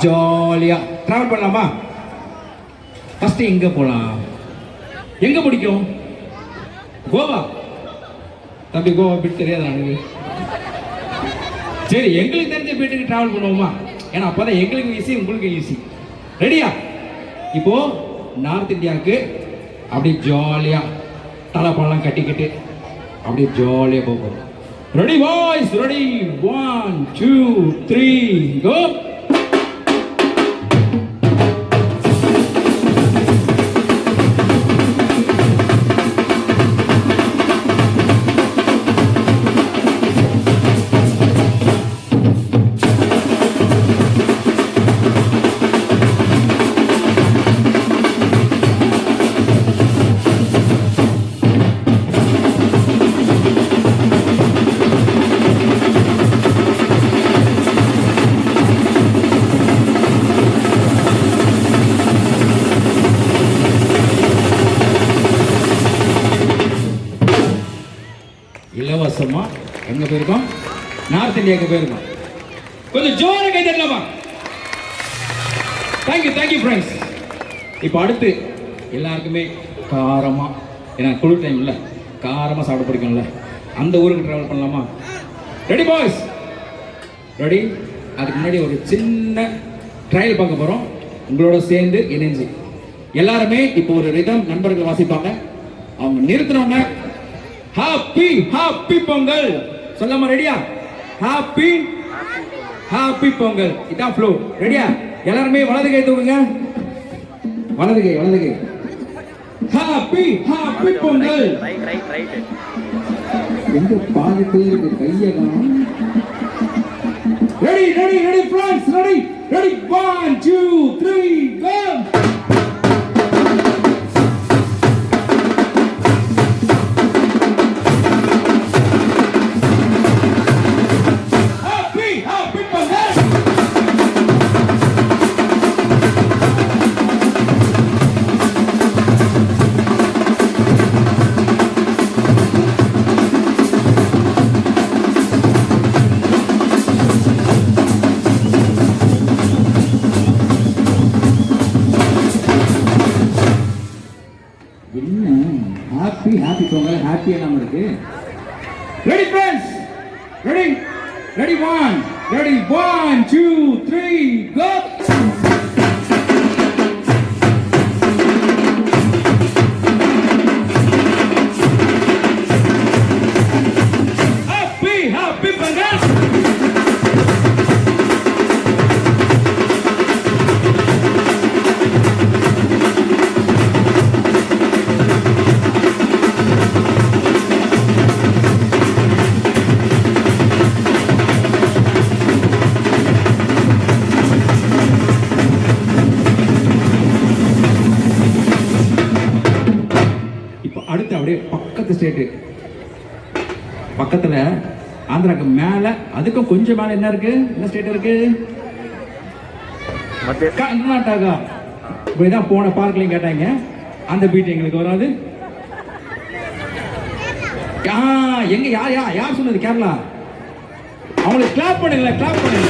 ஜாலியா டிராவல் பண்ணலாமா? ஃபர்ஸ்ட் எங்க போலாம்? எங்க பிடிக்கும்? கோவா. தம்பி கோவா பீட் தெரியாதா எனக்கு? சரி, எங்களுக்கு தெரிஞ்ச பீட்டுக்கு டிராவல் பண்ணுவோமா? ஏன்னா அப்பதான் எங்களுக்கு ஈஸி, உங்களுக்கு ஈஸி. ரெடியா? இப்போ நார்த் இந்தியாவுக்கு அப்படி ஜாலியா தலைப்பழம் கட்டிக்கிட்டு அப்படியே ஜாலியா போகும். Ready boys? ரெடி? 1 2 3 கோ. இலவசமா எங்க போயிருக்கோம்? நார்த் இந்தியாவுக்கு போயிருக்கோம். கொஞ்சம் ஜோர கை தட்டலாமா? Thank you friends. இப்போ அடுத்து எல்லாருக்குமே காரமா, ஏன்னா குளிர் டைம் இல்லை, காரமா சாப்பிட பிடிக்கும்ல, அந்த ஊருக்கு டிராவல் பண்ணலாமா? Ready boys? ரெடி? அதுக்கு முன்னாடி ஒரு சின்ன ட்ரையல் பார்க்க போறோம், உங்களோட சேர்ந்து இணைஞ்சு. எல்லாருமே இப்போ ஒரு ரிதம் நண்பர்கள் வாசிப்பாங்க, அவங்க நிறுத்தினவங்க ஹாப்பி ஹாப்பி பொங்கல் சொல்லாம. ரெடியா? Happy happy Pongal. இதான் ஃப்ளோ. ரெடியா? எல்லாருமே வலது கை தூக்குங்க. வலது கை. Happy happy Pongal. எங்க பாதிப்பு இருக்கு? கையை காணும். Ready friends? ரெடி 1 2 3 கோ. ஹாப்பி பொங்கல் ஹாப்பியா நாம இருக்கு. Ready friends? ரெடி 1 2 3 கோ. ஹாப்பி பொங்கல். அடுத்து அப்படியே பக்கத்து ஸ்டேட்டு, பக்கத்துல ஆந்திராக்கு மேல, அதுக்கும் கொஞ்சம் மேல என்ன இருக்கு? என்ன ஸ்டேட் இருக்கு? கர்நாடகா. இப்படிதான் போன பார்க்லையும் கேட்டாங்க, அந்த பீட் எங்களுக்கு வராது. எங்க யார் சொன்னது? கேரளா. அவங்களுக்கு கிளாப் பண்ணுங்களேன், கிளாப் பண்ணுங்க.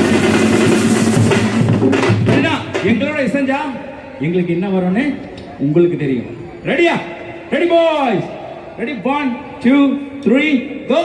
எங்களோட இசைஞ்சா எங்களுக்கு என்ன வரும்னு உங்களுக்கு தெரியும். ரெடியா? Ready boys? ரெடி 1 2 3 கோ.